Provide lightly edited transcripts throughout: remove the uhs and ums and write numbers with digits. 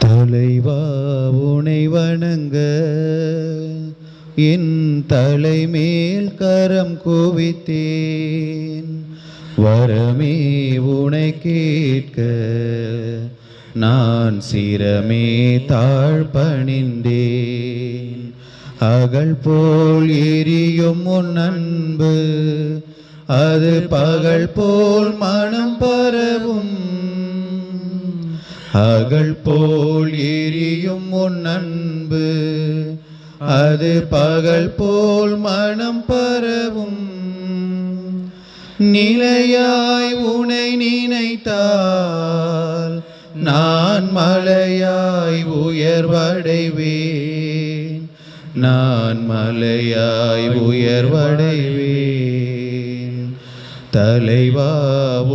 தலைவா உனை வணங்க என் தலைமேல் கரம் குவித்தேன். வரமே உனை கேட்க நான் சிரமே தாழ்பணிந்தேன். அகல் போல் எரியும் உன் அன்பு அது பகல் போல் மனம் பரவும். அகல் போல் எரியும் உன் அன்பு அது பகல் போல் மனம் பரவும். நிலையாய் உனை நினைத்தால் நான் மலையாய் உயர்வடைவேன். நான் மலையாய் உயர்வடைவேன். தலைவா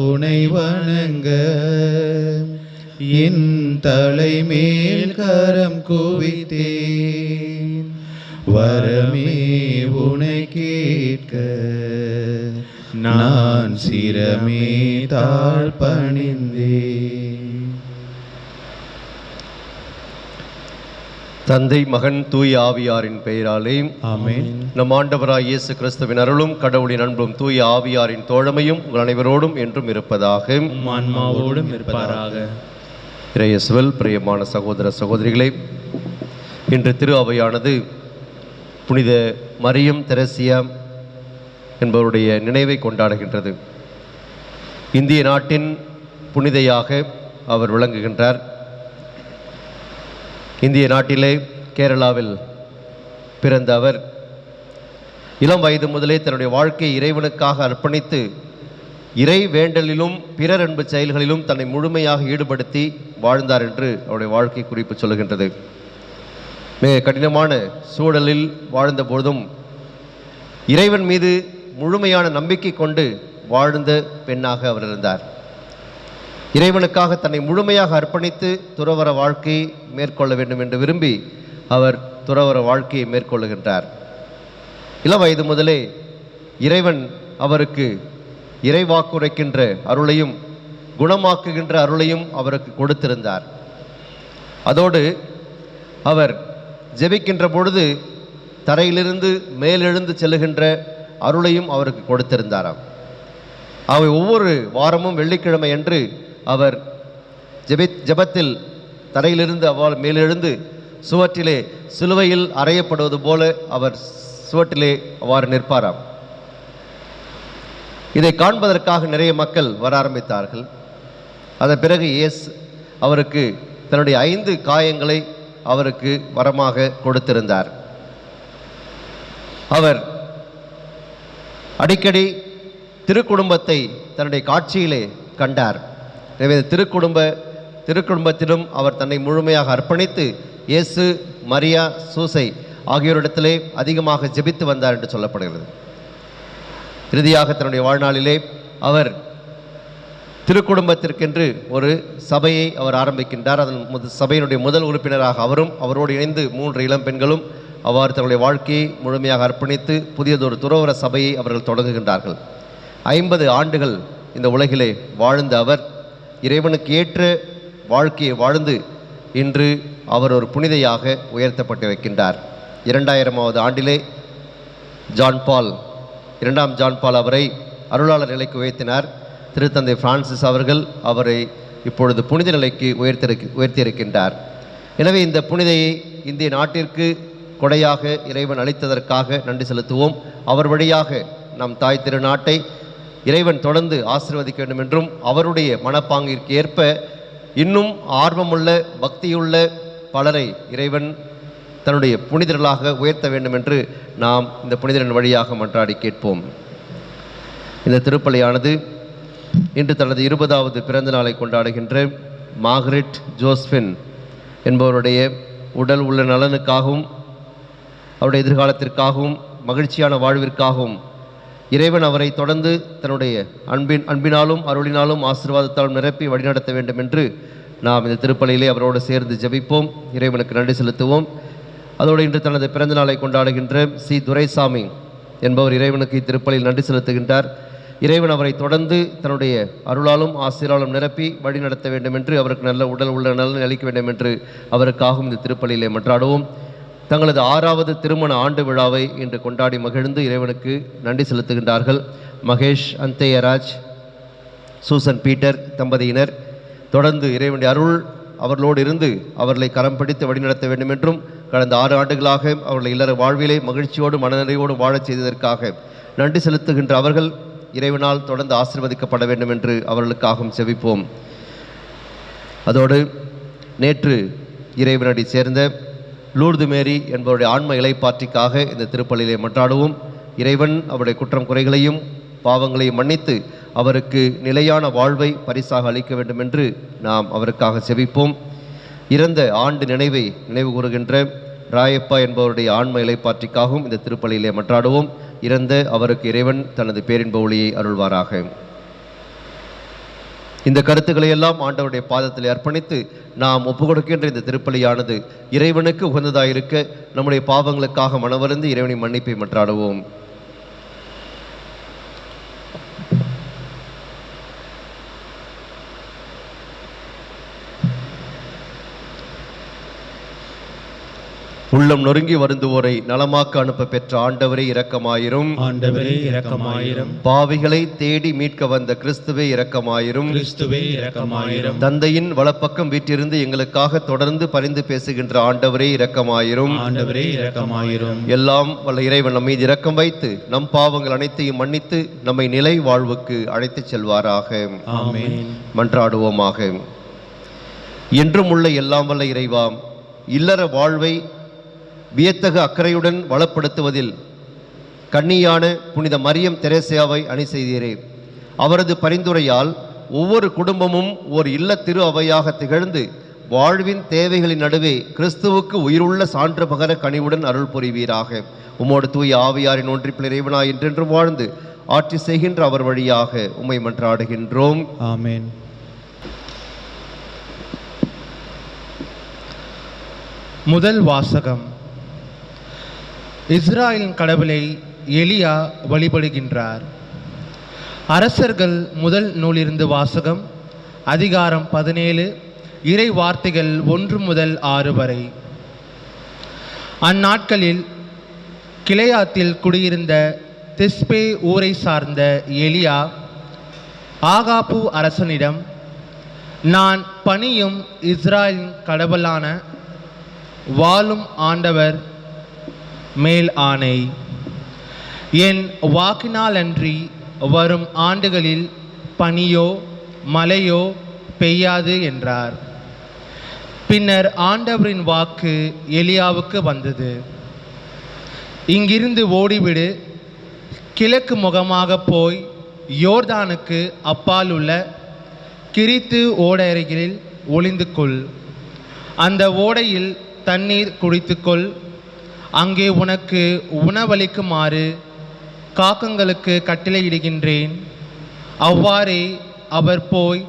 உனை வணங்க என் தலைமேல் கரம் குவித்தேன். வரமே உனை கேட்க நான் சிரமே தாழ்பணிந்தேன். தந்தை மகன் தூய ஆவியாரின் பெயராலே ஆமென். நம் ஆண்டவராய் இயேசு கிறிஸ்துவின் அருளும் கடவுளின் அன்பும் தூய ஆவியாரின் தோழமையும் உங்கள் அனைவரோடும் என்றும் இருப்பதாக. ஆன்மாவோடும் இருப்பாராக. இறையேசுவில் பிரியமான சகோதர சகோதரிகளே, இன்று திரு அவையானது புனித மரியம் தெரேசியா என்பவருடைய நினைவை கொண்டாடுகின்றது. இந்திய நாட்டின் புனிதையாக அவர் விளங்குகின்றார். இந்திய நாட்டிலே கேரளாவில் பிறந்த அவர் இளம் வயது முதலே தன்னுடைய வாழ்க்கையை இறைவனுக்காக அர்ப்பணித்து இறை வேண்டலிலும் பிறர் அன்பு செயல்களிலும் தன்னை முழுமையாக ஈடுபடுத்தி வாழ்ந்தார் என்று அவருடைய வாழ்க்கை குறிப்பு சொல்லுகின்றது. மிக கடினமான சூழலில் வாழ்ந்த போதும் இறைவன் மீது முழுமையான நம்பிக்கை கொண்டு வாழ்ந்த பெண்ணாக அவர் இருந்தார். இறைவனுக்காக தன்னை முழுமையாக அர்ப்பணித்து துறவற வாழ்க்கையை மேற்கொள்ள வேண்டும் என்று விரும்பி அவர் துறவற வாழ்க்கையை மேற்கொள்ளுகின்றார். இளம் வயது முதலே இறைவன் அவருக்கு இறைவாக்குரைக்கின்ற அருளையும் குணமாக்குகின்ற அருளையும் அவருக்கு கொடுத்திருந்தார். அதோடு அவர் ஜெபிக்கின்ற பொழுது தரையிலிருந்து மேலெழுந்து செல்லுகின்ற அருளையும் அவருக்கு கொடுத்திருந்தாராம். அவை ஒவ்வொரு வாரமும் வெள்ளிக்கிழமை அன்று அவர் ஜெபத்தில் தரையிலிருந்து அவ்வாறு மேலெழுந்து சுவற்றிலே சிலுவையில் அறையப்படுவது போல அவர் சுவற்றிலே அவ்வாறு நிற்பாராம். இதை காண்பதற்காக நிறைய மக்கள் வர ஆரம்பித்தார்கள். அதன் பிறகு இயேசு அவருக்கு தன்னுடைய 5 காயங்களை அவருக்கு வரமாக கொடுத்திருந்தார். அவர் அடிக்கடி திருக்குடும்பத்தை தன்னுடைய காட்சியிலே கண்டார். எனவே திருக்குடும்பத்திலும் அவர் தன்னை முழுமையாக அர்ப்பணித்து இயேசு, மரியா, சூசை ஆகியோரிடத்திலே அதிகமாக ஜெபித்து வந்தார் என்று சொல்லப்படுகிறது. இறுதியாக தன்னுடைய வாழ்நாளிலே அவர் திருக்குடும்பத்திற்கென்று ஒரு சபையை அவர் ஆரம்பிக்கின்றார். அதன் சபையினுடைய முதல் உறுப்பினராக அவரும் அவரோடு இணைந்து 3 இளம் பெண்களும் அவ்வாறு தன்னுடைய வாழ்க்கையை முழுமையாக அர்ப்பணித்து புதியதொரு துறவற சபையை அவர்கள் தொடங்குகின்றார்கள். 50 ஆண்டுகள் இந்த உலகிலே வாழ்ந்த அவர் இறைவனுக்கு ஏற்ற வாழ்க்கையை வாழ்ந்து இன்று அவர் ஒரு புனிதையாக உயர்த்தப்பட்டு வைக்கின்றார். 2000ஆவது ஆண்டிலே இரண்டாம் ஜான் பால் அவரை அருளாளர் நிலைக்கு உயர்த்தினார். திருத்தந்தை பிரான்சிஸ் அவர்கள் அவரை இப்பொழுது புனித நிலைக்கு உயர்த்தியிருக்கின்றார். எனவே இந்த புனிதையை இந்திய நாட்டிற்கு கொடையாக இறைவன் அளித்ததற்காக நன்றி செலுத்துவோம். அவர் வழியாக நம் தாய் திருநாட்டை இறைவன் தொடர்ந்து ஆசீர்வதிக்க வேண்டும் என்றும் அவருடைய மனப்பாங்கிற்கு ஏற்ப இன்னும் ஆர்வமுள்ள பக்தியுள்ள பலரை இறைவன் தன்னுடைய புனிதர்களாக உயர்த்த வேண்டும் என்று நாம் இந்த புனிதரின் வழியாக மன்றாடி கேட்போம். இந்த திருப்பலியானது இன்று தனது 20வது பிறந்த நாளை கொண்டாடுகின்ற மார்கரெட் ஜோஸ்பின் என்பவருடைய உடல் உள்ள நலனுக்காகவும் அவருடைய எதிர்காலத்திற்காகவும் மகிழ்ச்சியான வாழ்விற்காகவும் இறைவன் அவரை தொடர்ந்து தன்னுடைய அன்பினாலும் அருளினாலும் ஆசீர்வாதத்தாலும் நிரப்பி வழிநடத்த வேண்டும் என்று நாம் இந்த திருப்பலியிலே அவரோடு சேர்ந்து ஜெபிப்போம். இறைவனுக்கு நன்றி செலுத்துவோம். அதோடு இன்று தனது பிறந்த நாளை கொண்டாடுகின்ற சி துரைசாமி என்பவர் இறைவனுக்கு இத்திருப்பலியில் நன்றி செலுத்துகின்றார். இறைவன் அவரை தொடர்ந்து தன்னுடைய அருளாலும் ஆசிராலும் நிரப்பி வழி நடத்த வேண்டும் என்று, அவருக்கு நல்ல உடல் உள்ள நலன் அளிக்க வேண்டும் என்று அவருக்காகவும் இந்த திருப்பலியிலே மன்றாடுவோம். தங்களது 6வது திருமண ஆண்டு விழாவை இன்று கொண்டாடி மகிழ்ந்து இறைவனுக்கு நன்றி செலுத்துகின்றார்கள் மகேஷ் அந்தேயராஜ், சூசன் பீட்டர் தம்பதியினர். தொடர்ந்து இறைவனுடைய அருள் அவர்களோடு இருந்து அவர்களை கரம் பிடித்து வழிநடத்த வேண்டும் என்றும், கடந்த 6 ஆண்டுகளாக அவர்களை இல்லற வாழ்விலே மகிழ்ச்சியோடு மனநிறைவோடு வாழச் செய்ததற்காக நன்றி செலுத்துகின்ற அவர்கள் இறைவனால் தொடர்ந்து ஆசீர்வதிக்கப்பட வேண்டும் என்று அவர்களுக்காகவும் செபிப்போம். அதோடு நேற்று இறைவனடி சேர்ந்த லூர்து மேரி என்பவருடைய ஆன்ம இலைப்பாற்றிக்காக இந்த திருப்பலியிலே மன்றாடுவோம். இறைவன் அவருடைய குற்றம் குறைகளையும் பாவங்களையும் மன்னித்து அவருக்கு நிலையான வாழ்வை பரிசாக அளிக்க வேண்டும் என்று நாம் அவருக்காக செபிப்போம். இறந்த ஆண்டு நினைவை நினைவு கூறுகின்ற ராயப்பா என்பவருடைய ஆன்ம இலைப்பாற்றிக்காகவும் இந்த திருப்பலியிலே மன்றாடுவோம். இறந்த அவருக்கு இறைவன் தனது பேரின்ப ஒளியை அருள்வாராக. இந்த கருத்துக்களை எல்லாம் ஆண்டவருடைய பாதத்தில் அர்ப்பணித்து நாம் ஒப்புக்கொடுக்கின்ற இந்த திருப்பலியானது இறைவனுக்கு உகந்ததாயிருக்க நம்முடைய பாவங்களுக்காக மனவருந்து இறைவனின் மன்னிப்பை மன்றாடுவோம். உள்ளம் நொறுங்கி வருந்துவோரை நலமாக்க அனுப்ப பெற்ற ஆண்டவரே இரக்கமாயிரும். ஆண்டவரே இரக்கமாயிரும். பாவிகளை தேடி மீட்க வந்த கிறிஸ்துவே இரக்கமாயிரும். கிறிஸ்துவே இரக்கமாயிரும். தந்தையின் வலப்பக்கம் வீற்றிருந்து எங்களுக்காக தொடர்ந்து பரிந்து பேசுகின்ற ஆண்டவரே இரக்கமாயிரும். ஆண்டவரே இரக்கமாயிரும். எல்லாம் வல்ல இறைவன் நம் மீது இரக்கம் வைத்து நம் பாவங்கள் அனைத்தையும் மன்னித்து நம்மை நிலை வாழ்வுக்கு அழைத்துச் செல்வாராக. ஆமென். மன்றாடுவோமாக. என்றும் உள்ள எல்லாம் வல்ல இறைவாம், இல்லற வாழ்வை வியத்தகு அக்கறையுடன் வளப்படுத்துவதில் கன்னியான புனித மரியம் தெரேசியாவை அணி செய்தீரே. அவரது பரிந்துரையால் ஒவ்வொரு குடும்பமும் ஒரு இல்ல திரு அவையாக திகழ்ந்து வாழ்வின் தேவைகளின் நடுவே கிறிஸ்துவுக்கு உயிருள்ள சான்று பகர கனிவுடன் அருள் புரிவீராக. உம்மோடு தூய ஆவியாரின் ஒன்றிப்பில் இறைவனாய் என்றென்றும் வாழ்ந்து ஆட்சி செய்கின்ற அவர் வழியாக உம்மை மன்றாடுகின்றோம். ஆமென். முதல் வாசகம். இஸ்ராயலின் கடவுளை எலியா வழிபடுகின்றார். அரசர்கள் முதல் நூலிருந்து வாசகம். அதிகாரம் 17, இறை வார்த்தைகள் 1 முதல் 6 வரை. அந்நாட்களில் கிளையாத்தில் குடியிருந்த திஸ்பே ஊரை சார்ந்த எலியா ஆகாபு அரசனிடம், நான் பணியும் இஸ்ராயலின் கடவுளான வாழும் ஆண்டவர் மேல் ஆணை, என் வாக்கினாலன்றி வரும் ஆண்டுகளில் பனியோ மழையோ பெய்யாது என்றார். பின்னர் ஆண்டவரின் வாக்கு எலியாவுக்கு வந்தது, இங்கிருந்து ஓடிவிடு, கிழக்கு முகமாக போய் யோர்தானுக்கு அப்பால் உள்ள கிரித்து ஓடையருகில் ஒளிந்து கொள். அந்த ஓடையில் தண்ணீர் குடித்துக்கொள். அங்கே உனக்கு உணவளிக்குமாறு காக்கங்களுக்கு கட்டளையிடுகின்றேன். அவ்வாறே அவர் போய்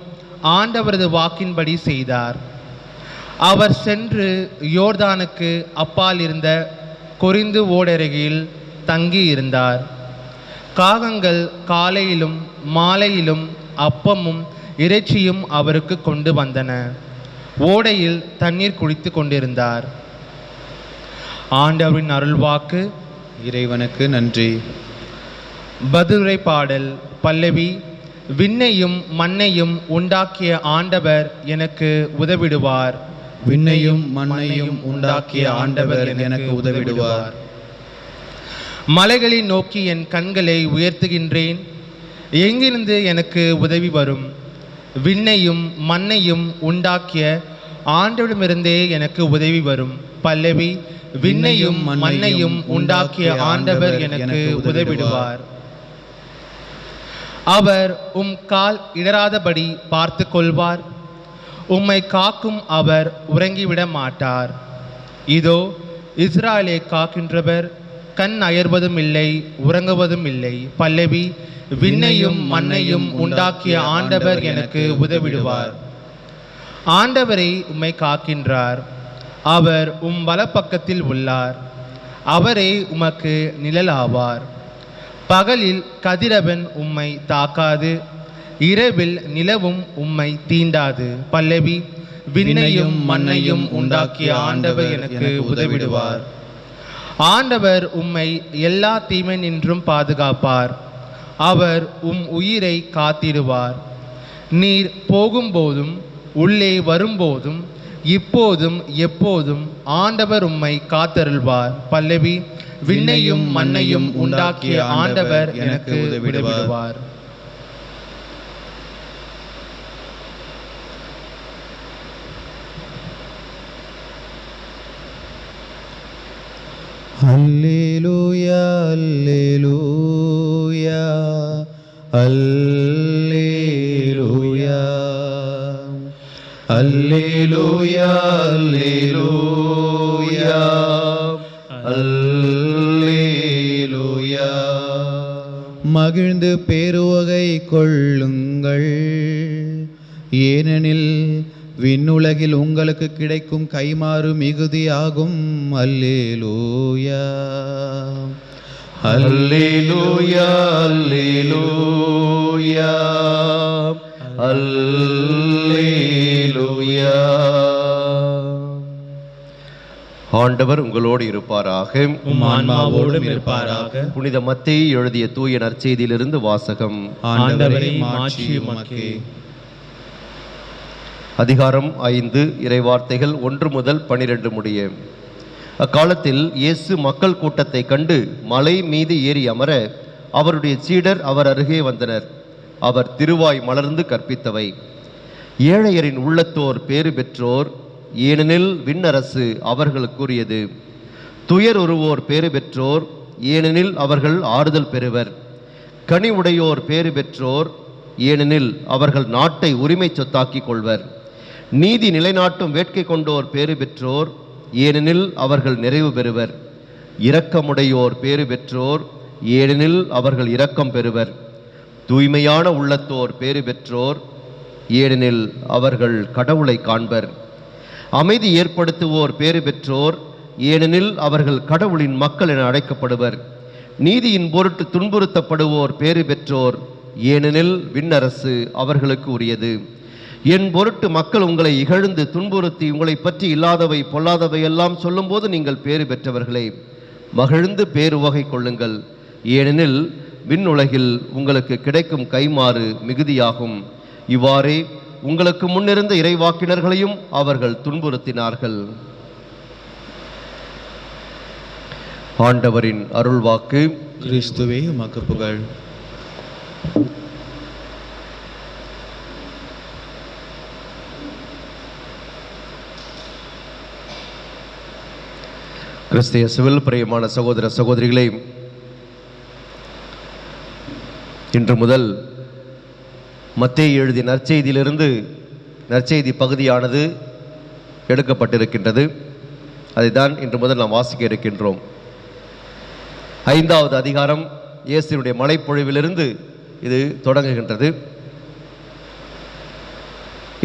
ஆண்டவரது வாக்கின்படி செய்தார். அவர் சென்று யோர்தானுக்கு அப்பால் இருந்த கொரிந்து ஓடருகில் தங்கி இருந்தார். காகங்கள் காலையிலும் மாலையிலும் அப்பமும் இறைச்சியும் அவருக்கு கொண்டு வந்தன. ஓடையில் தண்ணீர் குடித்து கொண்டிருந்தார். ஆண்டவரின் அருள்வாக்கு. இறைவனுக்கு நன்றி. பதிலுரை பாடல். பல்லவி. விண்ணையும் மண்ணையும் உண்டாக்கிய ஆண்டவர் எனக்கு உதவிடுவார். விண்ணையும் மண்ணையும் உண்டாக்கிய ஆண்டவர் எனக்கு உதவிடுவார். மலைகளை நோக்கி என் கண்களை உயர்த்துகின்றேன். எங்கிருந்து எனக்கு உதவி வரும்? விண்ணையும் மண்ணையும் உண்டாக்கிய ஆண்டவரிடமிருந்தே எனக்கு உதவி வரும். பல்லவி. விண்ணையும் மண்ணையும் உண்டாக்கிய ஆண்டவர் எனக்கு உதவிடுவார். அவர் கால் இடராதபடி பார்த்து கொள்வார். உம்மை காக்கும் அவர் உறங்கிவிட மாட்டார். இதோ இஸ்ராயலை காக்கின்றவர் கண் அயர்வதும் இல்லை, உறங்குவதும் இல்லை. பல்லவி. விண்ணையும் மண்ணையும் உண்டாக்கிய ஆண்டவர் எனக்கு உதவிடுவார். ஆண்டவரை உம்மை காக்கின்றார். அவர் வலப்பக்கத்தில் உள்ளார். அவரே உமக்கு நிழலாவார். பகலில் கதிரவன் உம்மை தாக்காது, இரவில் நிலவும் உம்மை தீண்டாது. பல்லவி. விண்ணையும் மண்ணையும் உண்டாக்கிய ஆண்டவர் எனக்கு உதவிடுவார். ஆண்டவர் உம்மை எல்லா தீமை நின்றும் பாதுகாப்பார். அவர் உயிரை காத்திடுவார். நீர் போகும்போதும் உள்ளே வரும்போதும் இப்போதும் எப்போதும் ஆண்டவர் உம்மை காத்தருள்வார். பல்லவி. விண்ணையும் மண்ணையும் உண்டாக்கிய ஆண்டவர் எனக்கு உதவிடுவார். அல்லேலூயா அல்லேலூயா அல்லேலூயா அல்லேலூயா அல்லேலூயா அல்லேலூயா. மகிழ்ந்து பேருவகை கொள்ளுங்கள், ஏனெனில் விண்ணுலகில் உங்களுக்கு கிடைக்கும் கைமாறு மிகுதியாகும். அல்லேலூயா அல்லேலூயா அல்லேலூயா அல்லேலூயா. ஆண்டவர் உங்களோடு இருப்பாராக, உம் ஆன்மாவோடும் இருப்பாராக. புனித மத்தேயு எழுதிய தூய நற்செய்தியிலிருந்து வாசகம். ஆண்டவரே மாட்சி உமக்கே. அதிகாரம் 5, இறைவார்த்தைகள் 1 முதல் 12 முடிய. அக்காலத்தில் இயேசு மக்கள் கூட்டத்தை கண்டு மலை மீது ஏறி அமர அவருடைய சீடர் அவர் அருகே வந்தனர். அவர் திருவாய் மலர்ந்து கற்பித்தவை: ஏழையரின் உள்ளத்தோர் பேறு பெற்றோர், ஏனெனில் விண்ணரசு அவர்களுக்குரியது. துயர் உருவோர் பேறு பெற்றோர், ஏனெனில் அவர்கள் ஆறுதல் பெறுவர். கனி உடையோர் பேறு பெற்றோர், ஏனெனில் அவர்கள் நாட்டை உரிமை சொத்தாக்கிக் கொள்வர். நீதி நிலைநாட்டும் வேட்கை கொண்டோர் பேறு பெற்றோர், ஏனெனில் அவர்கள் நிறைவு பெறுவர். இரக்கமுடையோர் பேறு பெற்றோர், ஏனெனில் அவர்கள் இரக்கம் பெறுவர். தூய்மையான உள்ளத்தோர் பேறு பெற்றோர், ஏனெனில் அவர்கள் கடவுளை காண்பர். அமைதி ஏற்படுத்துவோர் பேறு பெற்றோர், ஏனெனில் அவர்கள் கடவுளின் மக்கள் என அழைக்கப்படுவர். நீதியின் பொருட்டு துன்புறுத்தப்படுவோர் பேறு பெற்றோர், ஏனெனில் விண்ணரசு அவர்களுக்கு உரியது. என் பொருட்டு மக்கள் உங்களை இகழ்ந்து துன்புறுத்தி உங்களை பற்றி இல்லாதவை பொல்லாதவை எல்லாம் சொல்லும்போது நீங்கள் பேறு பெற்றவர்களே. மகிழ்ந்து பேருவகை கொள்ளுங்கள், ஏனெனில் விண்ணுலகில் உங்களுக்கு கிடைக்கும் கைமாறு மிகுதியாகும். இவ்வாறே உங்களுக்கு முன்னிருந்த இறைவாக்கினர்களையும் அவர்கள் துன்புறுத்தினார்கள். ஆண்டவரின் அருள்வாக்கு. கிறிஸ்துவே உமக்கு புகழ். கிறிஸ்து இயேசுவில் பிரியமான சகோதர சகோதரிகளே, இன்று முதல் மத்தேயு எழுதிய நற்செய்தியிலிருந்து நற்செய்தி பகுதியானது எடுக்கப்பட்டிருக்கின்றது. அதைத்தான் இன்று முதல் நாம் வாசிக்க இருக்கின்றோம். 5வது அதிகாரம் இயேசுவினுடைய மலைப்பொழிவிலிருந்து இது தொடங்குகின்றது.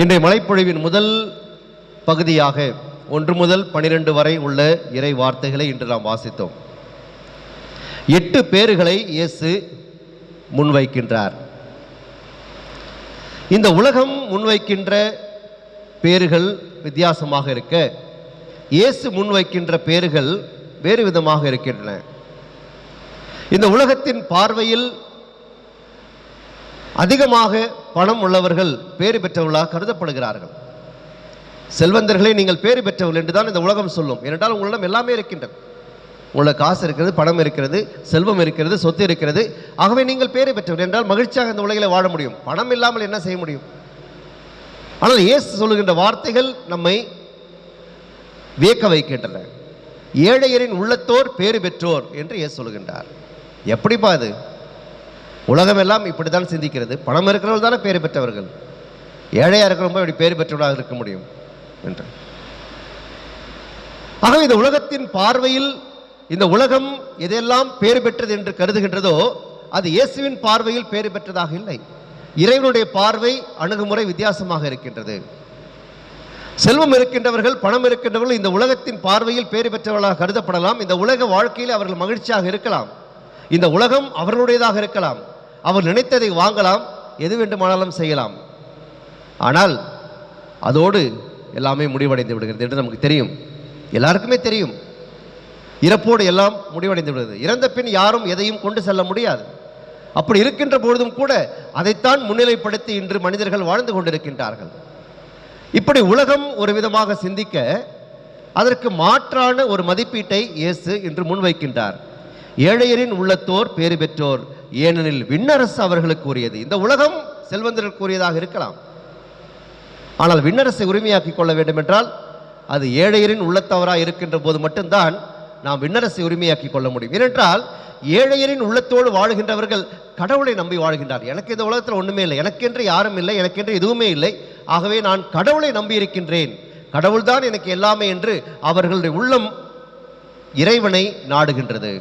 இன்றைய மலைப்பொழிவின் முதல் பகுதியாக 1 முதல் 12 வரை உள்ள இறை வார்த்தைகளை இன்று நாம் வாசித்தோம். 8 பேறுகளை இயேசு முன்வைக்கின்றார். இந்த உலகம் முன்வைக்கின்ற பேறுகள் வித்தியாசமாக இருக்க, இயேசு முன்வைக்கின்ற பேறுகள் வேறு விதமாக இருக்கின்றன. இந்த உலகத்தின் பார்வையில் அதிகமாக பணம் உள்ளவர்கள் பேறு பெற்றவர்களாக கருதப்படுகிறார்கள். செல்வந்தர்களை நீங்கள் பேறு பெற்றவர்கள் என்றுதான் இந்த உலகம் சொல்லும். ஏனென்றால் உங்களிடம் எல்லாமே இருக்கின்றது. உங்களுக்கு காசு இருக்கிறது, பணம் இருக்கிறது, செல்வம் இருக்கிறது, சொத்து இருக்கிறது. ஆகவே நீங்கள் பேறு பெற்றவர்கள் என்றால் மகிழ்ச்சியாக இந்த உலகில் வாழ முடியும். பணம் இல்லாமல் என்ன செய்ய முடியும்? ஆனால் இயேசு சொல்லுகின்ற வார்த்தைகள் நம்மை வியக்க வைக்கின்றன. ஏழையரின் உள்ளத்தோர் பேறு பெற்றோர் என்று இயேசு சொல்லுகின்றார். எப்படிப்பா அது? உலகமெல்லாம் இப்படித்தான் சிந்திக்கிறது. பணம் இருக்கிறவர்கள் தானே பேறு பெற்றவர்கள், ஏழையா இருக்கிறவங்க இப்படி பேறு பெற்றவர்களாக இருக்க முடியும் என்று. ஆகவே இந்த உலகத்தின் பார்வையில் இந்த உலகம் எதெல்லாம் பேறு பெற்றது என்று கருதுகின்றதோ அது இயேசுவின் பார்வையில் பேறு பெற்றதாக இல்லை. இறைவனுடைய பார்வை அணுகுமுறை வித்தியாசமாக இருக்கின்றது. செல்வம் இருக்கின்றவர்கள், பணம் இருக்கின்றவர்கள் இந்த உலகத்தின் பார்வையில் பேறு பெற்றவர்களாக கருதப்படலாம். இந்த உலக வாழ்க்கையில் அவர்கள் மகிழ்ச்சியாக இருக்கலாம். இந்த உலகம் அவர்களுடையதாக இருக்கலாம், அவர் நினைத்ததை வாங்கலாம், எது வேண்டுமானாலும் செய்யலாம். ஆனால் அதோடு எல்லாமே முடிவடைந்து விடுகிறது என்று நமக்கு தெரியும், எல்லாருக்குமே தெரியும். இறப்போடு எல்லாம் முடிவடைந்து விடுகிறது. இறந்த பின் யாரும் எதையும் கொண்டு செல்ல முடியாது. அப்படி இருக்கின்ற பொழுதும் கூட அதைத்தான் முன்னிலைப்படுத்தி இன்று மனிதர்கள் வாழ்ந்து கொண்டிருக்கின்றார்கள். இப்படி உலகம் ஒரு விதமாக சிந்திக்க அதற்கு மாற்றான ஒரு மதிப்பீட்டை இயேசு இன்று முன்வைக்கின்றார். ஏழையரின் உள்ளத்தோர் பேறு பெற்றோர், ஏனெனில் விண்ணரசு அவர்களுக்கு உரியது. இந்த உலகம் செல்வந்தர்களுக்கு உரியதாக இருக்கலாம், ஆனால் விண்ணரசை உரிமையாக்கிக் கொள்ள வேண்டும் என்றால் அது ஏழையரின் உள்ளத்தவராக இருக்கின்ற போது மட்டும்தான் நாம் விண்ணரசை உரிமையாக்கிக் கொள்ள முடியும். ஏனென்றால் ஏழையரின் உள்ளத்தோடு வாழுகின்றவர்கள் கடவுளை நம்பி வாழ்கின்றார். எனக்கு இந்த உலகத்தில் ஒன்றுமே இல்லை, எனக்கென்று யாரும் இல்லை, எனக்கென்று எதுவுமே இல்லை, ஆகவே நான் கடவுளை நம்பி இருக்கின்றேன், கடவுள்தான் எனக்கு எல்லாமே என்று அவர்களுடைய உள்ளம் இறைவனை நாடுகின்றது,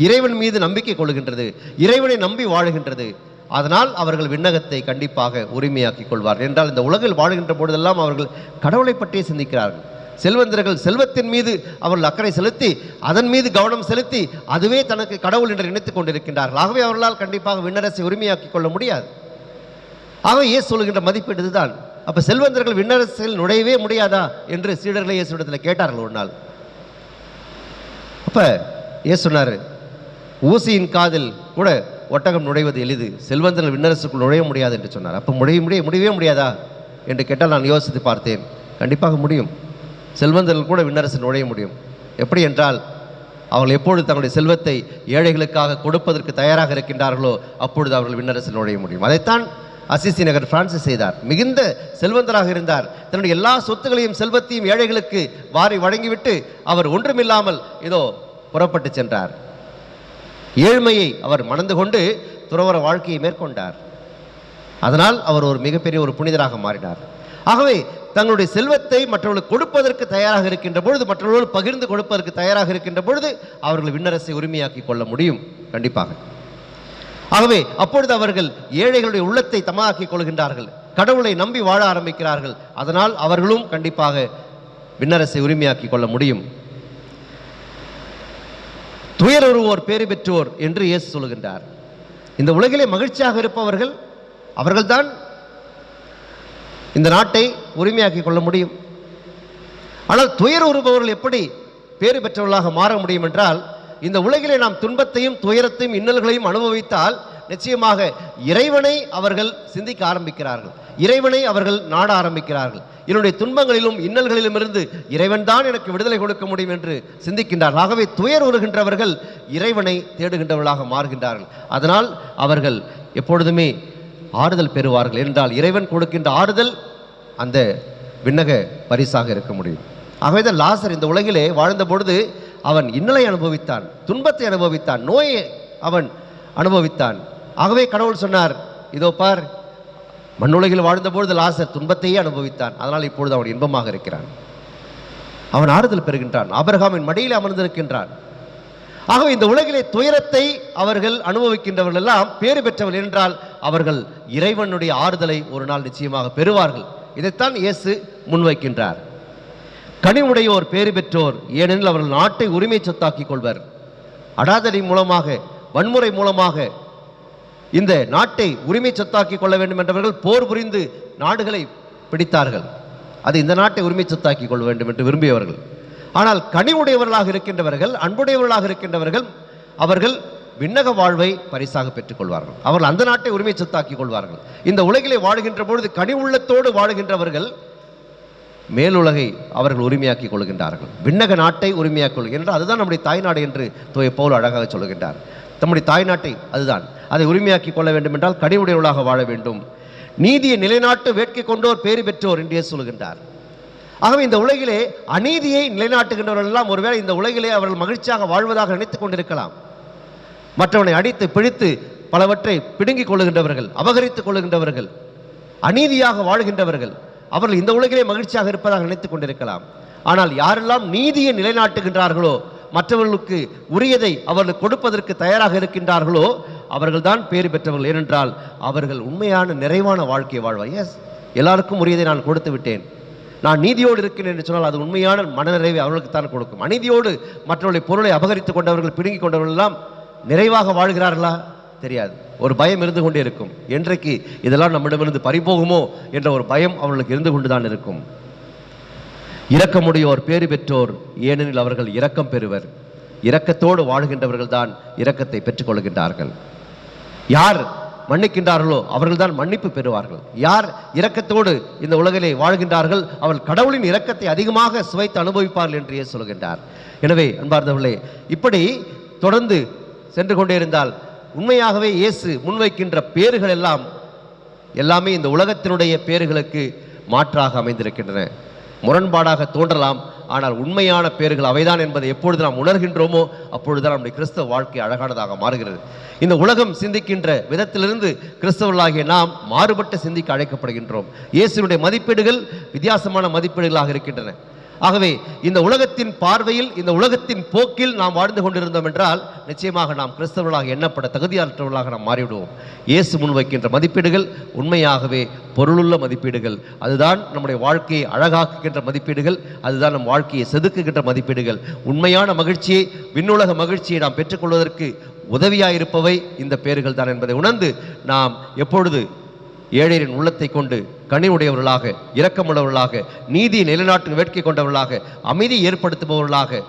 இறைவன் மீது நம்பிக்கை கொள்கின்றது, இறைவனை நம்பி வாழுகின்றது. அதனால் அவர்கள் விண்ணகத்தை கண்டிப்பாக உரிமையாக்கிக் கொள்வார்கள். என்றால் இந்த உலகில் வாழ்கின்ற பொழுதெல்லாம் அவர்கள் கடவுளை பற்றியே சிந்திக்கிறார்கள். செல்வந்தர்கள் செல்வத்தின் மீது அவர்கள் அக்கறை செலுத்தி அதன் மீது கவனம் செலுத்தி அதுவே தனக்கு கடவுள் என்று நினைத்துக் கொண்டிருக்கின்றார்கள். ஆகவே அவர்களால் கண்டிப்பாக விண்ணரசை உரிமையாக்கிக் கொள்ள முடியாது. ஆகவே இயேசு சொல்கின்ற மதிப்பீடு இதுதான். அப்ப செல்வந்தர்கள் விண்ணரசில் நுழையவே முடியாதா என்று சீடர்களை இயேசுவிடத்தில் கேட்டார்கள் ஒரு நாள். அப்ப இயேசு சொன்னார், ஊசியின் காதில் கூட ஒட்டகம் நுழைவது எளிது, செல்வந்தர்கள் விண்ணரசுக்குள் நுழைய முடியாது என்று சொன்னார். அப்போ முடியவே முடியாதா என்று கேட்டால் நான் யோசித்து பார்த்தேன். கண்டிப்பாக முடியும். செல்வந்தர்கள் கூட விண்ணரசு நுழைய முடியும். எப்படி என்றால் அவர்கள் எப்பொழுது தங்களுடைய செல்வத்தை ஏழைகளுக்காக கொடுப்பதற்கு தயாராக இருக்கின்றார்களோ அப்பொழுது அவர்கள் விண்ணரசில் நுழைய முடியும். அதைத்தான் அசிசி நகர் பிரான்சிஸ் செய்தார். மிகுந்த செல்வந்தராக இருந்தார். தன்னுடைய எல்லா சொத்துக்களையும் செல்வத்தையும் ஏழைகளுக்கு வாரி வழங்கிவிட்டு அவர் ஒன்றுமில்லாமல் இதோ புறப்பட்டு சென்றார். ஏழ்மையை அவர் மணந்து கொண்டு துறவற வாழ்க்கையை மேற்கொண்டார். அதனால் அவர் ஒரு மிகப்பெரிய ஒரு புனிதராக மாறினார். ஆகவே தங்களுடைய செல்வத்தை மற்றவர்களுக்கு கொடுப்பதற்கு தயாராக இருக்கின்ற பொழுது, மற்றவர்களோடு பகிர்ந்து கொடுப்பதற்கு தயாராக இருக்கின்ற பொழுது அவர்கள் விண்ணரசை உரிமையாக்கிக் கொள்ள முடியும் கண்டிப்பாக. ஆகவே அப்பொழுது அவர்கள் ஏழைகளுடைய உள்ளத்தை தமாக்கிக் கொள்கின்றார்கள், கடவுளை நம்பி வாழ ஆரம்பிக்கிறார்கள். அதனால் அவர்களும் கண்டிப்பாக விண்ணரசை உரிமையாக்கிக் கொள்ள முடியும். துயருறுவோர் பேறு பெற்றோர் என்று இயேசு சொல்கின்றார். இந்த உலகிலே மகிழ்ச்சியாக இருப்பவர்கள் அவர்கள்தான் இந்த நாட்டை உரிமையாக்கிக் கொள்ள முடியும். ஆனால் துயர் உறுபவர்கள் எப்படி பேறு பெற்றவர்களாக மாற முடியும் என்றால், இந்த உலகிலே நாம் துன்பத்தையும் துயரத்தையும் இன்னல்களையும் அனுபவித்தால் நிச்சயமாக இறைவனை அவர்கள் சிந்திக்க ஆரம்பிக்கிறார்கள், இறைவனை அவர்கள் நாட ஆரம்பிக்கிறார்கள். என்னுடைய துன்பங்களிலும் இன்னல்களிலும் இருந்து இறைவன் தான் எனக்கு விடுதலை கொடுக்க முடியும் என்று சிந்திக்கின்றார்கள். ஆகவே துயர் உறுகின்றவர்கள் இறைவனை தேடுகின்றவர்களாக மாறுகின்றார்கள். அதனால் அவர்கள் எப்பொழுதுமே ஆறுதல் பெறுவார்கள். என்றால் இறைவன் கொடுக்கின்ற ஆறுதல் அந்த விண்ணக பரிசாக இருக்க முடியும். ஆகவே தான் லாசர் இந்த உலகிலே வாழ்ந்த பொழுது அவன் இன்னலை அனுபவித்தான், துன்பத்தை அனுபவித்தான், நோயை அவன் அனுபவித்தான். ஆகவே கடவுள் சொன்னார், இதோ பார், மண்ணுலகில் வாழ்ந்தபொழுது லாசர் துன்பத்தையே அனுபவித்தான், அதனால் இப்பொழுது அவன் இன்பமாக இருக்கிறான், அவன் ஆறுதல் பெறுகின்றான், ஆபிரகாமின் மடியில் அமர்ந்திருக்கின்றான். ஆகவே இந்த உலகிலே துயரத்தை அவர்கள் அனுபவிக்கின்றவர்கள் எல்லாம் பேறு பெற்றவர்கள் என்றால் அவர்கள் இறைவனுடைய ஆறுதலை ஒரு நாள் நிச்சயமாக பெறுவார்கள். இதைத்தான் இயேசு முன்வைக்கின்றார். கனிவுடையோர் பேறு பெற்றோர், ஏனெனில் அவர்கள் நாட்டை உரிமை சொத்தாக்கிக் கொள்வர். அடாதடி மூலமாக, வன்முறை மூலமாக இந்த நாட்டை உரிமை சொத்தாக்கிக் கொள்ள வேண்டும் என்றவர்கள் போர் புரிந்து நாடுகளை பிடித்தார்கள். அது இந்த நாட்டை உரிமை சொத்தாக்கிக் கொள்ள வேண்டும் என்று விரும்பியவர்கள். ஆனால் கனிவுடையவர்களாக இருக்கின்றவர்கள், அன்புடையவர்களாக இருக்கின்றவர்கள் அவர்கள் விண்ணக வாழ்வை பரிசாக பெற்றுக் கொள்வார்கள். அவர்கள் அந்த நாட்டை உரிமை சொத்தாக்கிக் கொள்வார்கள். இந்த உலகிலே வாழுகின்ற பொழுது கனி உள்ளத்தோடு வாழுகின்றவர்கள் மேலுலகை அவர்கள் உரிமையாக்கிக் கொள்கின்றார்கள், விண்ணக நாட்டை உரிமையாக்கிக் கொள்கின்றார். அதுதான் நம்முடைய தாய்நாடு என்று தூய பவுல் அழகாக சொல்கின்றார். நம்முடைய தாய்நாட்டை அதுதான், அதை உரிமையாக்கிக் கொள்ள வேண்டும் என்றால் கனிவுடையவர்களாக வாழ வேண்டும். நீதியை நிலைநாட்டு வேட்கை கொண்டோர் பேறு பெற்றோர் என்றே சொல்கின்றார். ஆகவே இந்த உலகிலே அநீதியை நிலைநாட்டுகின்றவர்கள் எல்லாம் ஒருவேளை இந்த உலகிலே அவர்கள் மகிழ்ச்சியாக வாழ்வதாக நினைத்துக் கொண்டிருக்கலாம். மற்றவனை அடித்து பிடித்து பலவற்றை பிடுங்கிக் கொள்ளுகின்றவர்கள், அபகரித்துக் கொள்ளுகின்றவர்கள், அநீதியாக வாழ்கின்றவர்கள் அவர்கள் இந்த உலகிலே மகிழ்ச்சியாக இருப்பதாக நினைத்துக் கொண்டிருக்கலாம். ஆனால் யாரெல்லாம் நீதியை நிலைநாட்டுகின்றார்களோ, மற்றவர்களுக்கு உரியதை அவர்கள் கொடுப்பதற்கு தயாராக இருக்கின்றார்களோ அவர்கள்தான் பேறு பெற்றவர்கள். ஏனென்றால் அவர்கள் உண்மையான நிறைவான வாழ்க்கையை வாழ்வார். எஸ், எல்லாருக்கும் உரியதை நான் கொடுத்து விட்டேன், நான் நீதியோடு இருக்கிறேன் என்று சொன்னால் அது உண்மையான மனநிறைவை அவர்களுக்கு தான் கொடுக்கும். அநீதியோடு மற்றவர்களை பொருளை அபகரித்துக் கொண்டவர்கள், பிடுங்கிக் கொண்டவர்கள் எல்லாம் நிறைவாக வாழ்கிறார்களா? தெரியாது. ஒரு பயம் இருந்து கொண்டே இருக்கும். என்றைக்கு இதெல்லாம் நம்மிடமிருந்து பறிபோகுமோ என்ற ஒரு பயம் அவர்களுக்கு இருந்து கொண்டுதான் இருக்கும். இரக்கமுடையோர் பேறு பெற்றோர், ஏனெனில் அவர்கள் இரக்கம் பெறுவர். இரக்கத்தோடு வாழ்கின்றவர்கள் தான் இரக்கத்தை பெற்றுக்கொள்கின்றார்கள். யார் மன்னிக்கின்றார்களோ அவர்கள் தான் மன்னிப்பு பெறுவார்கள். யார் இரக்கத்தோடு இந்த உலகிலே வாழ்கின்றார்கள் அவர்கள் கடவுளின் இரக்கத்தை அதிகமாக சுவைத்து அனுபவிப்பார்கள் என்று சொல்கின்றார். எனவே அன்பார்ந்தவர்களே, இப்படி தொடர்ந்து சென்று கொண்டே இருந்தால் உண்மையாகவே இயேசு முன்வைக்கின்ற பேறுகள் எல்லாமே இந்த உலகத்தினுடைய பேறுகளுக்கு மாற்றாக அமைந்திருக்கின்றன. முரண்பாடாக தோன்றலாம், ஆனால் உண்மையான பேறுகள் அவைதான் என்பதை எப்பொழுது நாம் உணர்கின்றோமோ அப்பொழுதுதான் நம்முடைய கிறிஸ்தவ வாழ்க்கை அழகானதாக மாறுகிறது. இந்த உலகம் சிந்திக்கின்ற விதத்திலிருந்து கிறிஸ்தவர்களாகிய நாம் மாறுபட்டு சிந்திக்க அழைக்கப்படுகின்றோம். இயேசுவினுடைய மதிப்பீடுகள் வித்தியாசமான மதிப்பீடுகளாக இருக்கின்றன. ஆகவே இந்த உலகத்தின் பார்வையில், இந்த உலகத்தின் போக்கில் நாம் வாழ்ந்து கொண்டிருந்தோம் என்றால் நிச்சயமாக நாம் கிறிஸ்தவர்களாக எண்ணப்பட தகுதியற்றவர்களாக நாம் மாறிவிடுவோம். இயேசு முன்வைக்கின்ற மதிப்பீடுகள் உண்மையாகவே பொருளுள்ள மதிப்பீடுகள். அதுதான் நம்முடைய வாழ்க்கையை அழகாக்குகின்ற மதிப்பீடுகள். அதுதான் நம் வாழ்க்கையை செதுக்குகின்ற மதிப்பீடுகள். உண்மையான மகிழ்ச்சியை, விண்ணுலக மகிழ்ச்சியை நாம் பெற்றுக்கொள்வதற்கு உதவியாயிருப்பவை இந்த பேறுகள் தான் என்பதை உணர்ந்து நாம் எப்பொழுது ஏழையரின் உள்ளத்தை கொண்டு கனிவுடையவர்களாக, இரக்கமுள்ளவர்களாக, நீதியை நிலைநாட்டு வேட்கை கொண்டவர்களாக, அமைதி ஏற்படுத்துபவர்களாக,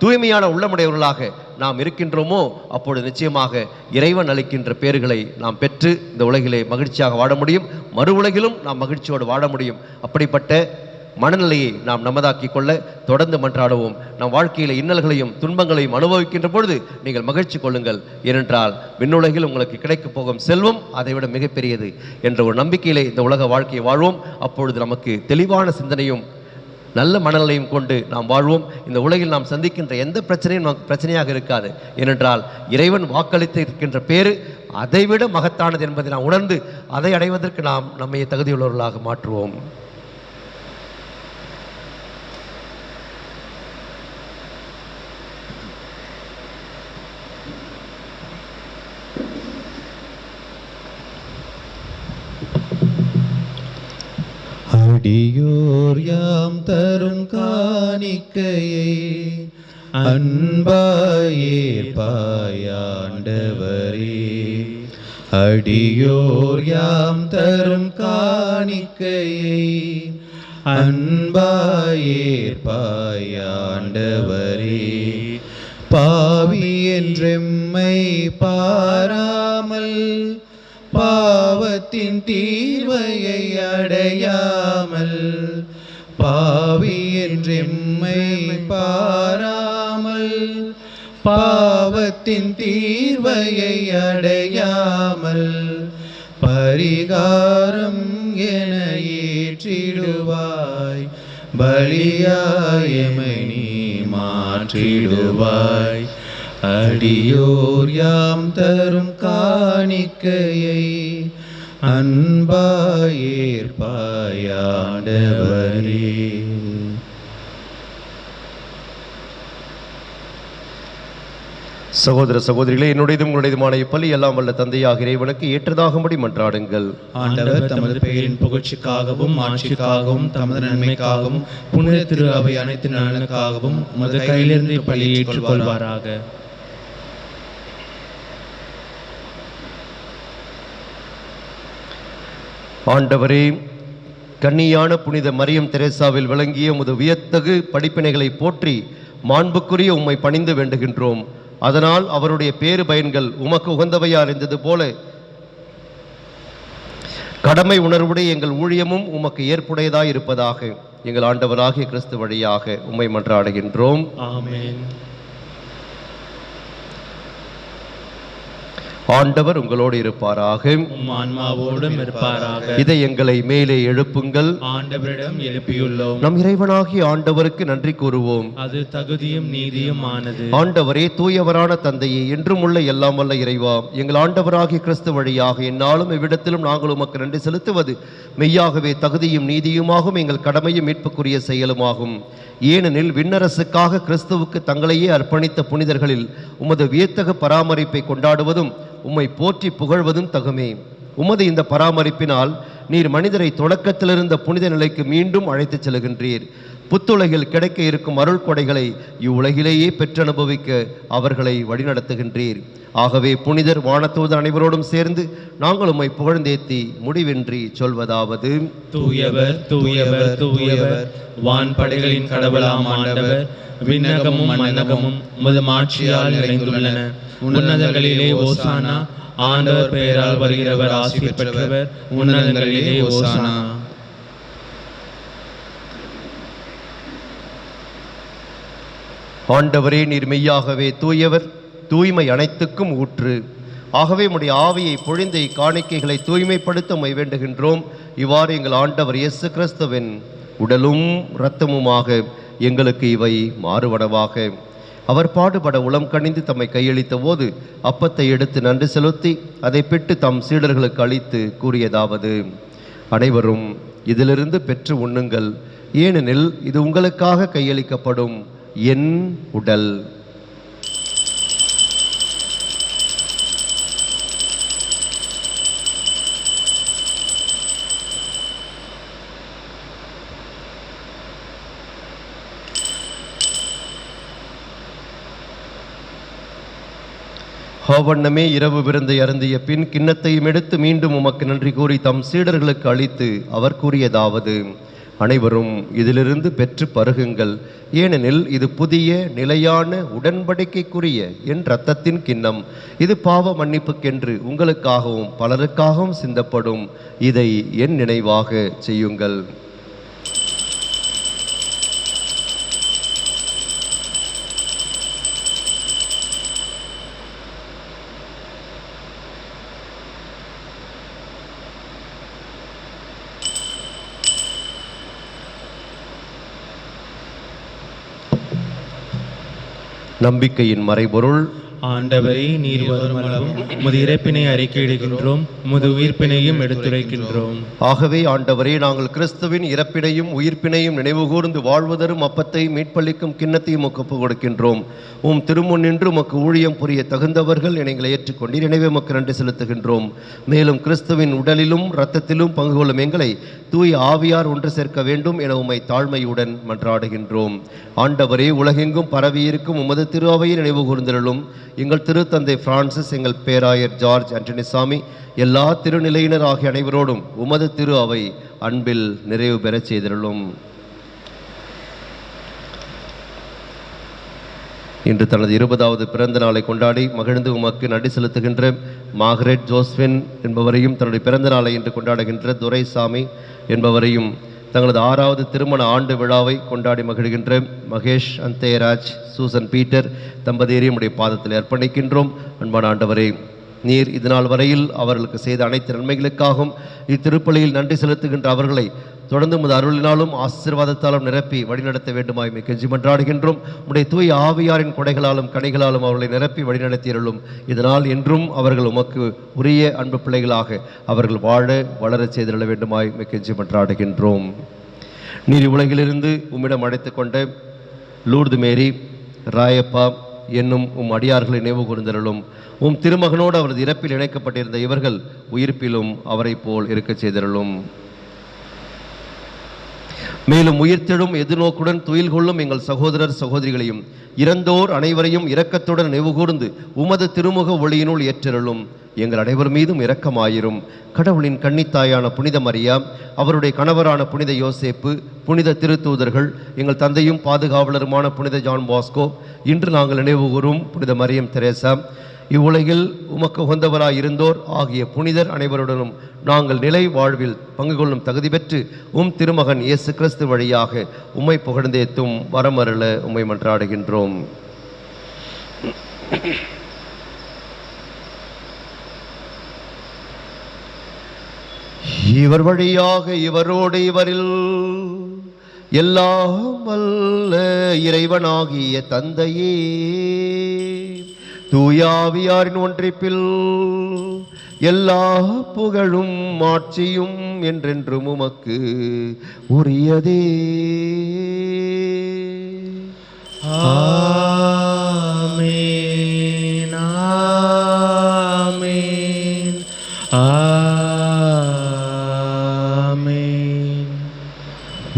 தூய்மையான உள்ளமுடையவர்களாக நாம் இருக்கின்றோமோ அப்பொழுது நிச்சயமாக இறைவன் அளிக்கின்ற பேறுகளை நாம் பெற்று இந்த உலகிலே மகிழ்ச்சியாக வாழ முடியும். மறு உலகிலும் நாம் மகிழ்ச்சியோடு வாழ முடியும். அப்படிப்பட்ட மனநிலையை நாம் நமதாக்கி கொள்ள தொடர்ந்து மன்றாடுவோம். நம் வாழ்க்கையில் இன்னல்களையும் துன்பங்களையும் அனுபவிக்கின்ற பொழுது நீங்கள் மகிழ்ச்சி கொள்ளுங்கள். ஏனென்றால் விண்ணுலகில் உங்களுக்கு கிடைக்கப் போகும் செல்வம் அதைவிட மிகப்பெரியது என்ற ஒரு நம்பிக்கையிலே இந்த உலக வாழ்க்கையை வாழ்வோம். அப்பொழுது நமக்கு தெளிவான சிந்தனையும் நல்ல மனநிலையும் கொண்டு நாம் வாழ்வோம். இந்த உலகில் நாம் சந்திக்கின்ற எந்த பிரச்சனையும் நமக்கு பிரச்சனையாக இருக்காது. ஏனென்றால் இறைவன் வாக்களித்து இருக்கின்ற பேரு அதைவிட மகத்தானது என்பதை நாம் உணர்ந்து அதை அடைவதற்கு நாம் நம்மை தகுதியுள்ளவர்களாக மாற்றுவோம். அடியோர் யாம் தரும் காணிக்கையை அன்பாயேற்பாயாண்டவரே. அடியோர் யாம் தரும் காணிக்கையை அன்பாயேற்பாயாண்டவரே. பாவி என்றெம்மை பாராமல், பாவத்தின் தீர்வையை அடையாமல், பாவி என்றெம்மை பாராமல், பாவத்தின் தீர்வையை அடையாமல், பரிகாரம் என ஏற்றிடுவாய், பலியாயமை நீ மாற்றிடுவாய். அடியோர் யாம் தரும் காணிக்கையை அன்பாயேற்பாயாண்டவரே. சகோதர சகோதரிகளே, என்னுடையதும் உங்களுடையதுமான இப்பலி எல்லாம் வல்ல தந்தையாக இறைவனுக்கு ஏற்றதாகும்படி மன்றாடுங்கள். ஆண்டவர் தமது பெயரின் புகழ்ச்சிக்காகவும் ஆட்சிக்காகவும் தமது நன்மைக்காகவும் புனித திரு அவை அனைத்து நலனுக்காகவும் உமது கையிலிருந்து இப்பலியை ஏற்றுக்கொள்வாராக. ஆண்டவரே, கன்னியான புனித மரியம் தெரேசாவில் விளங்கிய உமது வியத்தகு படிப்பினைகளை போற்றி மாண்புக்குரிய உம்மை பணிந்து வேண்டுகின்றோம். அதனால் அவருடைய பேறு பயன்கள் உமக்கு உகந்தவையா இருந்தது போல கடமை உணர்வுடைய எங்கள் ஊழியமும் உமக்கு ஏற்புடையதாய் இருப்பதாக எங்கள் ஆண்டவராகிய கிறிஸ்து வழியாக உம்மை மன்றாடுகின்றோம். ஆமென். ஆண்டவர் உங்களோடு இருப்பாராக. உம் ஆன்மாவோடும் இருப்பாராக. இதை எங்களை மேலே எழுப்புங்கள். ஆண்டவரிடம் எழுப்பியுள்ளோம். நம் இறைவனாகிய ஆண்டவருக்கு நன்றி கூறுவோம். அது தகுதியும் நீதியும் ஆனது. ஆண்டவரே, தூயவரான தந்தையே, என்றும் உள்ள எல்லாம் வல்ல இறைவா, எங்கள் ஆண்டவராகிய கிறிஸ்து வழியாக என்னாலும் இவ்விடத்திலும் நாங்கள் உமக்கு நன்றி செலுத்துவது மெய்யாகவே தகுதியும் நீதியுமாகும், எங்கள் கடமையும் மீட்புக்குரிய செயலுமாகும். ஏனெனில் விண்ணரசுக்காக கிறிஸ்துவுக்கு தங்களையே அர்ப்பணித்த புனிதர்களில் உமது வியத்தகு பராமரிப்பை கொண்டாடுவதும் உம்மை போற்றி புகழ்வதும் தகுமே. உமது இந்த பராமரிப்பினால் நீர் மனிதரை தொடக்கத்திலிருந்த புனித நிலைக்கு மீண்டும் அழைத்துச் செல்கின்றீர். புத்துலகில் கிடைக்க இருக்கும் அருள் கொடைகளை இவ்வுலகிலேயே பெற்றனுபவிக்க அவர்களை வழிநடத்துகின்றீர். ஆகவே புனிதர் வானதூதர் அனைவரோடும் சேர்ந்து நாங்கள் உம்மை புகழ்ந்தேத்தி முடிவின்றி சொல்வதாவது: தூயவர் தூயவர் தூயவர், வான்படைகளின் கடவுளாம் ஆண்டவர், விண்ணகமும் மண்ணகமும் உமது மாட்சியால் நிறைந்துள்ளன. உன்னதங்களிலே ஓசானா, ஆண்டவர் பெயரால் வருகிறவர் ஆசி பெற்றவர், உன்னதங்களிலே ஓசானா. ஆண்டவரே, நீர் மெய்யாகவே தூயவர், தூய்மை அனைத்துக்கும் ஊற்று. ஆகவே உம்முடைய ஆவியை பொழிந்த இக்காணிக்கைகளை தூய்மைப்படுத்த உம்மை வேண்டுகின்றோம். இவ்வாறு எங்கள் ஆண்டவர் இயேசு கிறிஸ்துவின் உடலும் இரத்தமுமாக எங்களுக்கு இவை மாறுவனவாக. அவர் பாடுபட உளம் கனிந்து தம்மை கையளித்த போது அப்பத்தை எடுத்து நன்றி செலுத்தி அதை பிட்டு தம் சீடர்களுக்கு அளித்து கூறியதாவது: அனைவரும் இதிலிருந்து பெற்று உண்ணுங்கள், ஏனெனில் இது உங்களுக்காக கையளிக்கப்படும் என் உடல். வண்ணமே இரவு விருந்தை அருந்திய பின் கிண்ணத்தையும் எடுத்து மீண்டும் உமக்கு நன்றி கூறி தம் சீடர்களுக்கு அளித்து அவர் கூறியதாவது: அனைவரும் இதிலிருந்து பெற்று பருகுங்கள், ஏனெனில் இது புதிய நிலையான உடன்படிக்கைக்குரிய என் இரத்தத்தின் கிண்ணம். இது பாவ மன்னிப்புக்கென்று உங்களுக்காகவும் பலருக்காகவும் சிந்தப்படும். இதை என் நினைவாக செய்யுங்கள். நம்பிக்கையின் மறைபொருள்: ஆண்டவரே, நீர் வருமளவும் உமது இறப்பினை அறிக்கையிடுகின்றோம், உமது உயிர்ப்பினையும் எடுத்துரைக்கின்றோம். ஆகவே ஆண்டவரே, நாங்கள் கிறிஸ்துவின் இறப்பினையும் உயிர்ப்பினையும் நினைவுகூர்ந்து வாழ்வதரும் அப்பத்தை மீட்பளிக்கும் கிண்ணத்தையும் ஒப்புக் கொடுக்கின்றோம். உம் திருமுன் நின்று உமக்கு ஊழியம் புரிய தகுந்தவர்கள் எங்களை ஏற்றுக்கொண்டீர். எனவே உமக்கு நன்றி செலுத்துகின்றோம். மேலும் கிறிஸ்துவின் உடலிலும் இரத்தத்திலும் பங்கு கொள்ளும் எங்களை தூய் ஆவியார் ஒன்று சேர்க்க வேண்டும் என உம்மை தாழ்மையுடன் மன்றாடுகின்றோம். ஆண்டவரே, உலகெங்கும் பரவியிருக்கும் உமது திரு அவையை நினைவு கூர்ந்தருளும். எங்கள் திருத்தந்தை பிரான்சிஸ், எங்கள் பேராயர் ஜார்ஜ் ஆண்டனிசாமி, எல்லா திருநிலையினர் ஆகிய அனைவரோடும் உமது திரு அவை அன்பில் நிறைவு பெறச் செய்தருளும். இன்று தனது 20வது பிறந்த நாளை கொண்டாடி மகிழ்ந்து உமக்கு நன்றி செலுத்துகின்ற மார்கரெட் ஜோஸ்பின் என்பவரையும், தன்னுடைய பிறந்த நாளை இன்று கொண்டாடுகின்ற துரைசாமி என்பவரையும், தங்களது 6வது திருமண ஆண்டு விழாவை கொண்டாடி மகிழ்கின்ற மகேஷ் அந்தேராஜ், சூசன் பீட்டர் தம்பதியரையும் உடைய பாதத்தில் அர்ப்பணிக்கின்றோம். அன்பான ஆண்டவரே, நீர் இதனால் வரையில் அவர்களுக்கு செய்த அனைத்து நன்மைகளுக்காகவும் இத்திருப்பலியில் நன்றி செலுத்துகின்ற அவர்களை தொடர்ந்து உமது அருளினாலும் ஆசீர்வாதத்தாலும் நிரப்பி வழிநடத்த வேண்டுமாய் கெஞ்சி மன்றாடுகின்றோம். உடைய தூய் ஆவியாரின் கொடைகளாலும் கனிகளாலும் அவர்களை நிரப்பி வழிநடத்தியருளும். இதனால் என்றும் அவர்கள் உமக்கு உரிய அன்பு பிள்ளைகளாக அவர்கள் வாழ வளரச் செய்திட வேண்டுமாய் கெஞ்சி மன்றாடுகின்றோம். நீர் உலகிலிருந்து உம்மிடம் அழைத்து கொண்ட லூர்து மேரி, ராயப்பா என்னும் உம் அடியார்களை நினைவு கூர்ந்தருளும். உம் திருமகனோடு அவரது இறப்பில் இணைக்கப்பட்டிருந்த இவர்கள் உயிர்ப்பிலும் அவரை போல் இருக்கச் செய்தருளும். மேலும் உயிர்த்தெழும் எதிர்நோக்குடன் துயில் கொள்ளும் எங்கள் சகோதரர் சகோதரிகளையும் இறந்தோர் அனைவரையும் இரக்கத்துடன் நினைவுகூர்ந்து உமது திருமுக ஒளியினுள் ஏற்றருளும். எங்கள் அனைவர் மீதும் இரக்கமாயிரும். கடவுளின் கன்னித்தாயான புனித மரியா, அவருடைய கணவரான புனித யோசேப்பு, புனித திருத்தூதர்கள், எங்கள் தந்தையும் பாதுகாவலருமான புனித ஜான் பாஸ்கோ, இன்று நாங்கள் நினைவுகூரும் புனித மரியம் தெரேசா, இவ்வுலகில் உமக்கு உகந்தவராய் இருந்தோர் ஆகிய புனிதர் அனைவருடனும் நாங்கள் நிலை வாழ்வில் பங்கு கொள்ளும் தகுதி பெற்று உம் திருமகன் இயேசு கிறிஸ்து வழியாக உம்மை புகழ்ந்தேத்தும் வரமருள உம்மை மன்றாடுகின்றோம். இவர் வழியாக இவரோடு இவரில் எல்லாம் வல்ல இறைவனாகிய தந்தையே, தூயாவியாரின் ஒன்றிப்பில் எல்லா புகழும் ஆட்சியும் என்றென்றும் உமக்கு உரியதே. ஆமென், ஆமென், ஆமென்.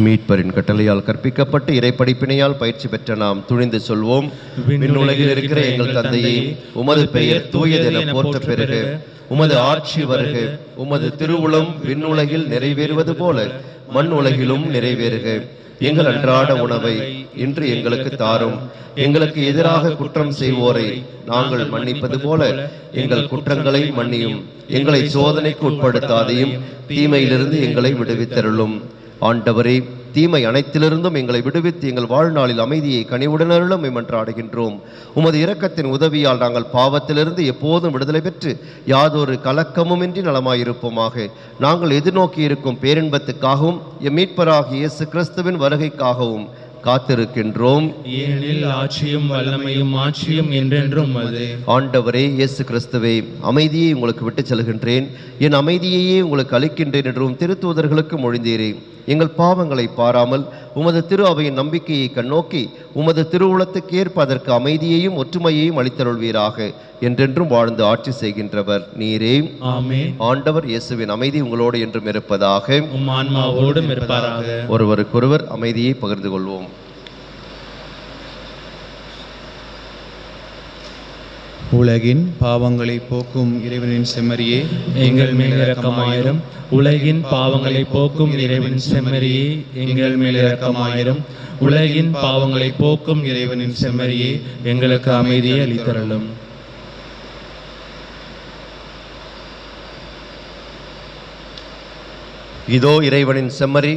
மீட்பரின் கட்டளையால் கற்பிக்கப்பட்டு இறைப்படிப்பினையால் பயிற்சி பெற்ற நாம் துணிந்து சொல்வோம். விண்ணுலகில் இருக்கிற எங்கள் தந்தையே, உமது பெயர் தூயதென போற்ற பெறுக. உமது ஆட்சி வருக. உமது திருவுளம் விண்ணுலகில் நிறைவேறுவது போல மண் உலகிலும் நிறைவேறுக. எங்கள் அன்றாட உணவை இன்று எங்களுக்கு தாரும். எங்களுக்கு எதிராக குற்றம் செய்வோரை நாங்கள் மன்னிப்பது போல எங்கள் குற்றங்களை மன்னியும். எங்களை சோதனைக்கு உட்படுத்தாதையும் தீமையிலிருந்து எங்களை விடுவித்தருளும். ஆண்டவரே, தீமை அனைத்திலிருந்தும் எங்களை விடுவித்து எங்கள் வாழ்நாளில் அமைதியை கனிவுடன் அருளும் மன்றாடுகின்றோம். உமது இரக்கத்தின் உதவியால் நாங்கள் பாவத்திலிருந்து எப்போதும் விடுதலை பெற்று யாதொரு கலக்கமுமின்றி நலமாயிருப்போமாக. நாங்கள் எதிர்நோக்கி இருக்கும் பேரின்பத்துக்காகவும் எம் மீட்பராகிய இயேசு கிறிஸ்துவின் வருகைக்காகவும் காத்திருக்கின்றோம். ஏனெனில் ஆட்சியும் வல்லமையும் ஆட்சியும் என்றென்றும் அது. ஆண்டவரே இயேசு கிறிஸ்துவே, அமைதியை உங்களுக்கு விட்டுச் செல்கின்றேன், என் அமைதியையே உங்களுக்கு அளிக்கின்றேன் என்றும் திருத்தூதர்களுக்கு மொழிந்தீரே. எங்கள் பாவங்களை பாராமல் உமது திரு அவையின் நம்பிக்கையை கண்ணோக்கி உமது திருவுளத்துக்கேற்ப அதற்கு அமைதியையும் ஒற்றுமையையும் அளித்தருள்வீராக. என்றென்றும் வாழ்ந்து ஆட்சி செய்கின்றவர் நீரே. ஆமென். ஆண்டவர் இயேசுவின் அமைதி உங்களோடு என்றும் இருப்பதாக. உம் ஆன்மாவோடும் இருப்பாராக. ஒருவருக்கொருவர் அமைதியை பகிர்ந்து கொள்வோம். உலகின் பாவங்களை போக்கும் இறைவனின் செம்மறியே, எங்கள் மேல் இரக்கமாயிரும். உலகின் பாவங்களை போக்கும் இறைவனின் செம்மறியே, எங்கள் மேல் இரக்கமாயிரும். உலகின் பாவங்களை போக்கும் இறைவனின் செம்மறியே, எங்களுக்கு அமைதியை அளித்தருளும். இதோ இறைவனின் செம்மறி,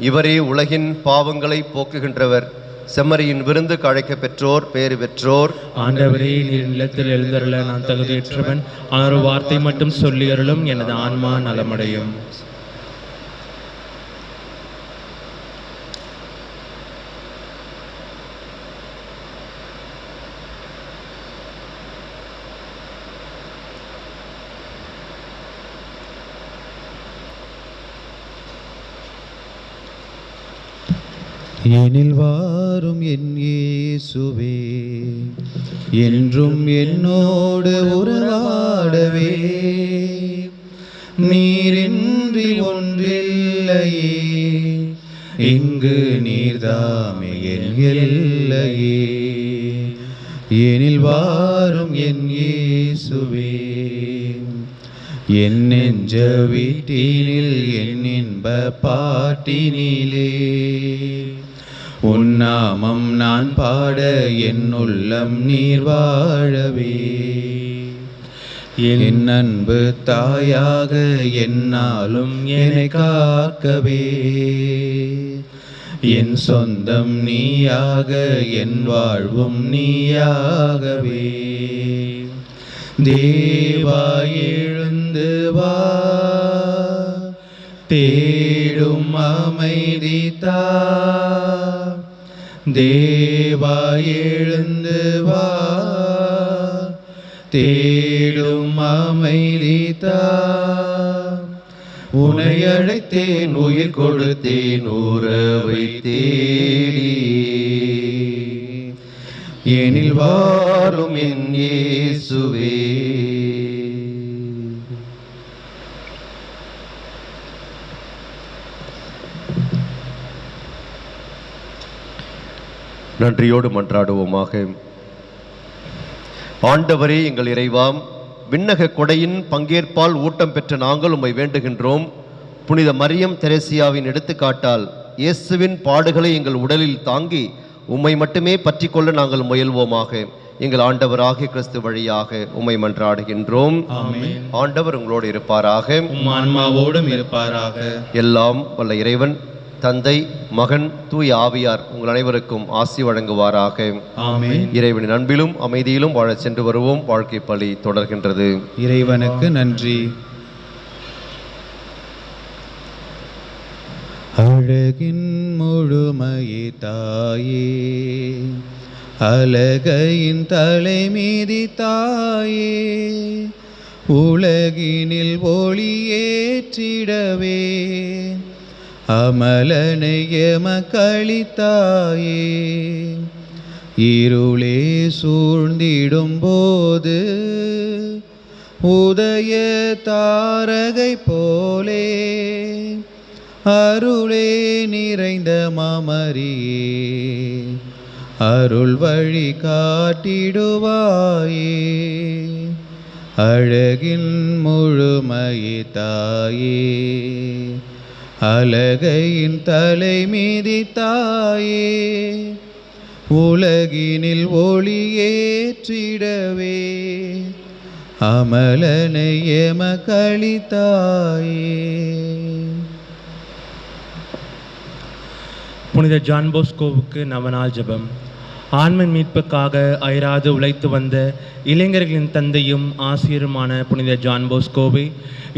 இவரே உலகின் பாவங்களை போக்குகின்றவர். செம்மறியின் விருந்துக்கு அழைக்க பெற்றோர் பேறு பெற்றோர். ஆண்டவரே, நீர் நிலத்தில் எழுந்தருள நான் தகுதியற்றவன். ஆனால் ஒரு வார்த்தை மட்டும் சொல்லி அருளும், எனது ஆன்மா நலமடையும். எனில் வாரும் என் இயேசுவே, என்றும் என்னோடு உறவாடவே. நீரின்றி ஒன்றில்லையே, இங்கு நீர்தாமே என் எல்லையே. எனில் வாரும் என் இயேசுவே, என் நெஞ்ச வீட்டினில் என் இன்ப பாட்டினிலே உன்னாமம் நான் பாட என் உள்ளம் நீர் வாழவே. என் அன்பு தாயாக என்னாலும் என்னை காக்கவே. என் சொந்தம் நீயாக என் வாழ்வும் நீயாகவே. தேவா எழுந்து வா, தேடும் அமைதி தா. தேவா எழுந்து வா, தேடும் அமைதி தா. உன்னை அழைத்தேன், உயிர் கொடுத்தேன், உறவை தேடி. எனில் வாரும் என் இயேசுவே. நன்றியோடு மன்றாடுவோமாக. ஆண்டவரே எங்கள் இறைவாம், விண்ணக கொடையின் பங்கேற்பால் ஊட்டம் பெற்ற நாங்கள் உம்மை வேண்டுகின்றோம். புனித மரியம் தெரேசியாவின் எடுத்துக்காட்டால் இயேசுவின் பாடுகளை எங்கள் உடலில் தாங்கி உம்மை மட்டுமே பற்றி கொள்ள நாங்கள் முயல்வோமாக. எங்கள் ஆண்டவராகிய கிறிஸ்து வழியாக உம்மை மன்றாடுகின்றோம். ஆமென். ஆண்டவர் உங்களோடு இருப்பாராக. உம் ஆன்மாவோடும் இருப்பாராக. எல்லாம் வல்ல இறைவன் தந்தை, மகன், தூய ஆவியார் உங்கள் அனைவருக்கும் ஆசி வழங்குவாராக. ஆமென். இறைவனின் அன்பிலும் அமைதியிலும் வாழச் சென்று வருவோம். வாழ்க்கை பலி தொடர்கின்றது. இறைவனுக்கு நன்றி. அழகின் முழுமையே தாயே, அழகையின் தலைமீதி தாயே, உலகினில் ஒளியேற்றிடவே அமலனை எமக்களித்தாயே. இருளே சூழ்ந்திடும் போது உதய தாரகை போலே அருளே நிறைந்த மாமரியே, அருள் வழி காட்டிடுவாயே. அழகின் முழுமையே தாயே, அழகையின் தலை மீதி தாயே, உலகினில் ஒளியேற்றிடவே அமலனை எமக்களித்தாயே. புனித ஜான் போஸ்கோவுக்கு நவநாள் ஜெபம். ஆன்மீன் மீட்புக்காக அயராது உழைத்து வந்த இளைஞர்களின் தந்தையும் ஆசிரியருமான புனித ஜான் போஸ்கோவை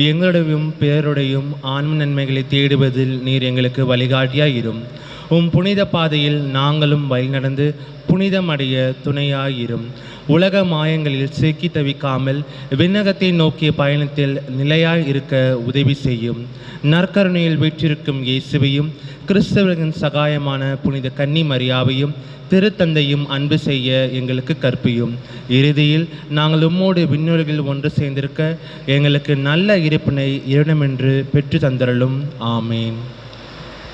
எங்களுடையும் பிறருடையும் ஆன்ம நன்மைகளை தேடுவதில் நீர் எங்களுக்கு வழிகாட்டியாயிரும். புனித பாதையில் நாங்களும் வழிநடந்து புனிதமடைய துணையாயிரும். உலக மாயங்களில் சிக்கி தவிக்காமல் விண்ணகத்தை நோக்கிய பயணத்தில் நிலையாய் இருக்க உதவி செய்யும். நற்கருணையில் வீற்றிருக்கும் இயேசுவையும் கிறிஸ்தவர்களின் சகாயமான புனித கன்னி மரியாவையும் திருத்தந்தையும் அன்பு செய்ய எங்களுக்கு கற்பியும். இறுதியில் நாங்கள் உம்மோடு விண்ணோர்கள் ஒன்று சேர்ந்திருக்க எங்களுக்கு நல்ல இருப்பினை இரண்டமென்று பெற்று தந்தரலும். ஆமேன்.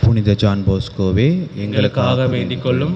புனித ஜான் போஸ்கோவே எங்களுக்காக வேண்டிக் கொள்ளும்.